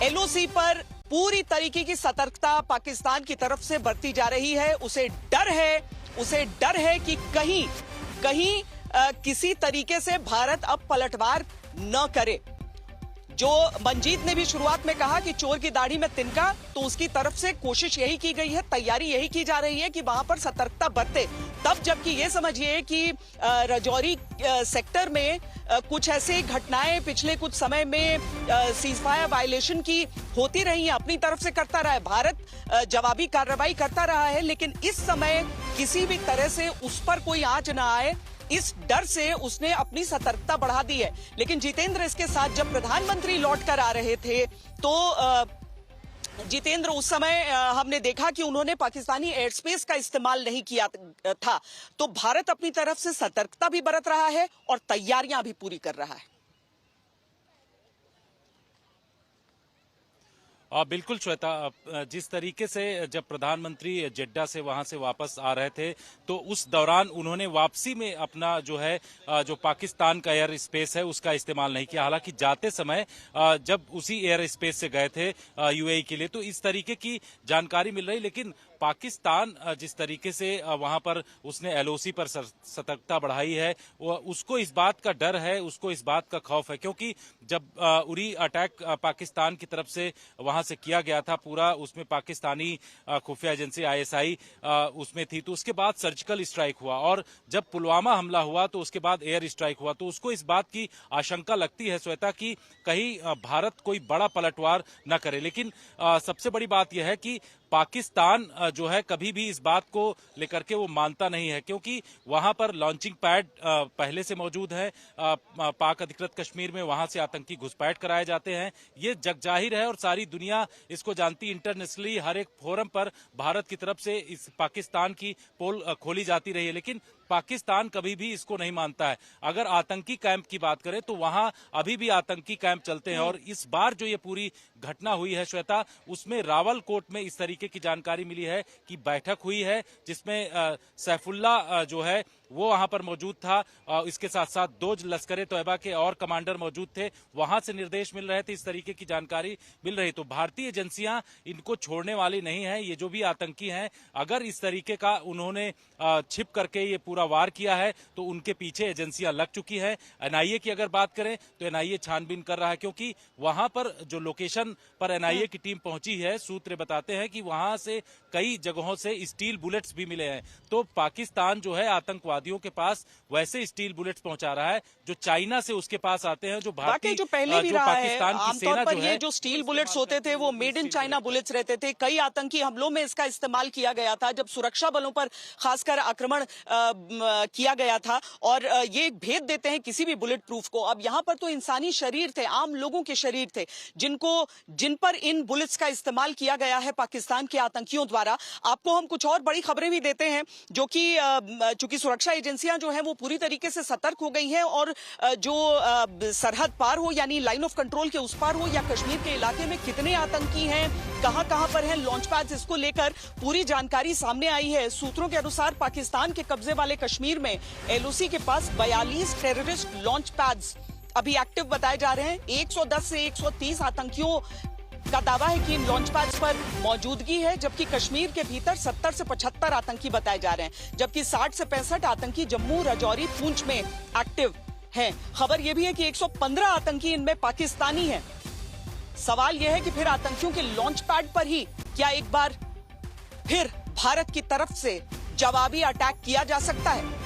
LOC पर पूरी तरीके की सतर्कता पाकिस्तान की तरफ से बरती जा रही है। उसे डर है कि कहीं किसी तरीके से भारत अब पलटवार न करे। जो मंजीत ने भी शुरुआत में कहा कि चोर की दाढ़ी में तिनका, तो उसकी तरफ से कोशिश यही की गई है, तैयारी यही की जा रही है कि वहां पर सतर्कता बरते। तब जबकि ये समझिए कि राजौरी सेक्टर में कुछ ऐसे घटनाएं पिछले कुछ समय में सीजफायर वायलेशन की होती रही हैं, अपनी तरफ से करता रहा है भारत, जवाबी कार्रवाई करता रहा है, लेकिन इस समय किसी भी तरह से उस पर कोई आंच ना आए, इस डर से उसने अपनी सतर्कता बढ़ा दी है। लेकिन जितेंद्र, इसके साथ जब प्रधानमंत्री लौट कर आ रहे थे तो जितेंद्र, उस समय हमने देखा कि उन्होंने पाकिस्तानी एयर स्पेस का इस्तेमाल नहीं किया था। तो भारत अपनी तरफ से सतर्कता भी बरत रहा है और तैयारियां भी पूरी कर रहा है। बिल्कुल श्वेता, जिस तरीके से जब प्रधानमंत्री जेड्डा से वहां से वापस आ रहे थे तो उस दौरान उन्होंने वापसी में अपना जो है जो पाकिस्तान का एयर स्पेस है उसका इस्तेमाल नहीं किया। हालांकि जाते समय जब उसी एयर स्पेस से गए थे यूएई के लिए, तो इस तरीके की जानकारी मिल रही। लेकिन पाकिस्तान जिस तरीके से वहां पर उसने एलओसी पर सतर्कता बढ़ाई है, उसको इस बात का डर है, उसको इस बात का खौफ है, क्योंकि जब उरी अटैक पाकिस्तान की तरफ से वहां से किया गया था, पूरा उसमें पाकिस्तानी खुफिया एजेंसी आईएसआई उसमें थी, तो उसके बाद सर्जिकल स्ट्राइक हुआ और जब पुलवामा हमला हुआ तो उसके बाद एयर स्ट्राइक हुआ। तो उसको इस बात की आशंका लगती है श्वेता कि कहीं भारत कोई बड़ा पलटवार न करे। लेकिन सबसे बड़ी बात यह है कि पाकिस्तान जो है कभी भी इस बात को लेकर के वो मानता नहीं है, क्योंकि वहां पर लॉन्चिंग पैड पहले से मौजूद है। पाक अधिकृत कश्मीर में वहां से आतंकी घुसपैठ कराए जाते हैं, ये जगजाहिर है और सारी दुनिया इसको जानती। इंटरनेशनली हर एक फोरम पर भारत की तरफ से इस पाकिस्तान की पोल खोली जाती रही है, लेकिन पाकिस्तान कभी भी इसको नहीं मानता है। अगर आतंकी कैंप की बात करें तो वहां अभी भी आतंकी कैंप चलते हैं। और इस बार जो ये पूरी घटना हुई है श्वेता, उसमें रावलकोट में इस तरीके की जानकारी मिली है कि बैठक हुई है जिसमें सैफुल्ला जो है वो वहां पर मौजूद था। इसके साथ साथ 2 लश्कर तैयबा के और कमांडर मौजूद थे, वहां से निर्देश मिल रहे थे, इस तरीके की जानकारी मिल रही। तो भारतीय एजेंसियां इनको छोड़ने वाली नहीं है। ये जो भी आतंकी हैं, अगर इस तरीके का उन्होंने छिप करके ये पूरा वार किया है तो उनके पीछे एजेंसियां लग चुकी है। एनआईए की अगर बात करें तो एनआईए छानबीन कर रहा है, क्योंकि वहां पर जो लोकेशन पर एनआईए की टीम पहुंची है, सूत्र बताते हैं कि वहां से कई जगहों से स्टील बुलेट्स भी मिले हैं। तो पाकिस्तान जो है आतंकवादियों के पास वैसे स्टील बुलेट्स पहुंचा रहा है जो चाइना से उसके पास आते हैं, जो भारतीय जो पहले भी जो रहा है। पाकिस्तान की सेना जो है, ये जो स्टील बुलेट्स होते थे वो मेड इन चाइना बुलेट्स रहते थे। कई आतंकी हमलों में इसका इस्तेमाल किया गया था, जब सुरक्षा बलों पर खासकर आक्रमण किया गया था। और ये एक भेद देते हैं किसी भी बुलेट प्रूफ को। अब यहाँ पर तो इंसानी शरीर थे, आम लोगों के शरीर थे, जिन पर इन बुलेट्स का इस्तेमाल किया गया है पाकिस्तान के आतंकियों द्वारा। आपको हम कुछ और बड़ी खबरें भी देते हैं, जो कि चूंकि सुरक्षा एजेंसियां जो है वो पूरी तरीके से सतर्क हो गई हैं और जो सरहद पार हो, यानी लाइन ऑफ कंट्रोल के उस पार हो, या कश्मीर के इलाके में कितने आतंकी हैं, कहां पर हैं लॉन्च पैड्स, इसको लेकर पूरी जानकारी सामने आई है। सूत्रों के अनुसार पाकिस्तान के कब्जे वाले कश्मीर में एलओसी के पास 42 टेररिस्ट लॉन्च पैड्स अभी एक्टिव बताए जा रहे हैं। 110 से 130 आतंकियों का दावा है कि इन लॉन्च पैड्स पर मौजूदगी है, जबकि कश्मीर के भीतर 70 से 75 आतंकी बताए जा रहे हैं, जबकि 60 से 65 आतंकी जम्मू, राजौरी, पुंछ में एक्टिव हैं। खबर यह भी है कि 115 आतंकी इनमें पाकिस्तानी हैं। सवाल यह है कि फिर आतंकियों के लॉन्च पैड पर ही क्या एक बार फिर भारत की तरफ से जवाबी अटैक किया जा सकता है?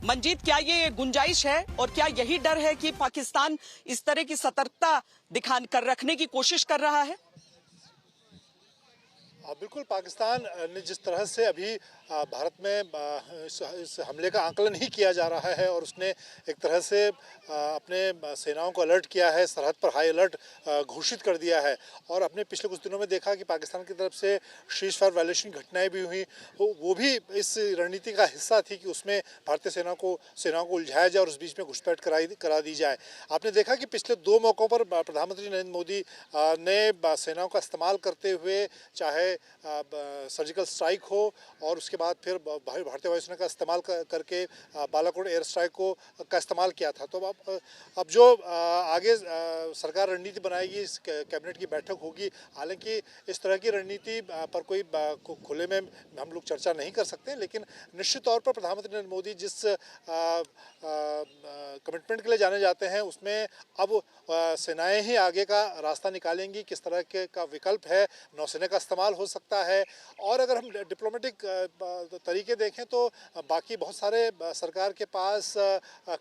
मंजीत, क्या ये गुंजाइश है और क्या यही डर है कि पाकिस्तान इस तरह की सतर्कता दिखा कर रखने की कोशिश कर रहा है? बिल्कुल, पाकिस्तान ने जिस तरह से अभी भारत में इस हमले का आकलन ही किया जा रहा है और उसने एक तरह से अपने सेनाओं को अलर्ट किया है, सरहद पर हाई अलर्ट घोषित कर दिया है। और अपने पिछले कुछ दिनों में देखा कि पाकिस्तान की तरफ से सीज़फायर वायलेशन घटनाएं भी हुई, वो भी इस रणनीति का हिस्सा थी कि उसमें भारतीय सेनाओं को उलझाया जाए और उस बीच में घुसपैठ करा दी जाए। आपने देखा कि पिछले 2 मौक़ों पर प्रधानमंत्री नरेंद्र मोदी ने सेनाओं का इस्तेमाल करते हुए, चाहे सर्जिकल स्ट्राइक हो और उसके उसके बाद फिर भारतीय वायुसेना का इस्तेमाल करके बालाकोट एयर स्ट्राइक का इस्तेमाल किया था। तो अब जो आगे सरकार रणनीति बनाएगी, इस कैबिनेट की बैठक होगी। हालांकि इस तरह की रणनीति पर कोई खुले में हम लोग चर्चा नहीं कर सकते, लेकिन निश्चित तौर पर प्रधानमंत्री नरेंद्र मोदी जिस कमिटमेंट के लिए जाने जाते हैं उसमें अब सेनाएं ही आगे का रास्ता निकालेंगी। किस तरह के का विकल्प है, नौसेना का इस्तेमाल हो सकता है। और अगर हम डिप्लोमेटिक तरीके देखें तो बाकी बहुत सारे सरकार के पास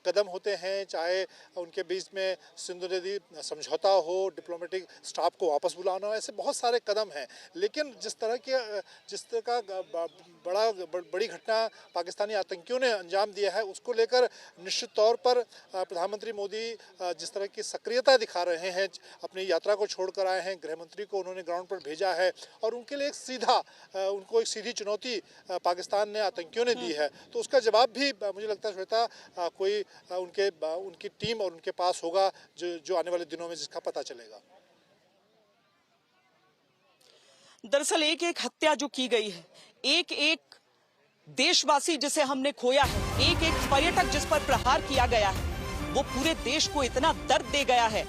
कदम होते हैं, चाहे उनके बीच में सिंधु नदी समझौता हो, डिप्लोमेटिक स्टाफ को वापस बुलाना हो, ऐसे बहुत सारे कदम हैं। लेकिन जिस तरह का बड़ी घटना पाकिस्तानी आतंकियों ने अंजाम दिया है, उसको लेकर निश्चित तौर पर प्रधानमंत्री मोदी जिस तरह की सक्रियता दिखा रहे हैं, अपनी यात्रा को छोड़कर आए हैं, गृह मंत्री को उन्होंने ग्राउंड पर भेजा है और उनके लिए उनको एक सीधी चुनौती पाकिस्तान ने, आतंकियों ने दी है। तो उसका जवाब भी मुझे लगता है श्वेता कोई उनकी टीम और उनके पास होगा जो आने वाले दिनों में जिसका पता चलेगा। दरअसल एक एक हत्या जो की गई है, एक एक देशवासी जिसे हमने खोया है, एक एक पर्यटक जिस पर प्रहार किया गया है, वो पूरे देश को इतना दर्द दे गया है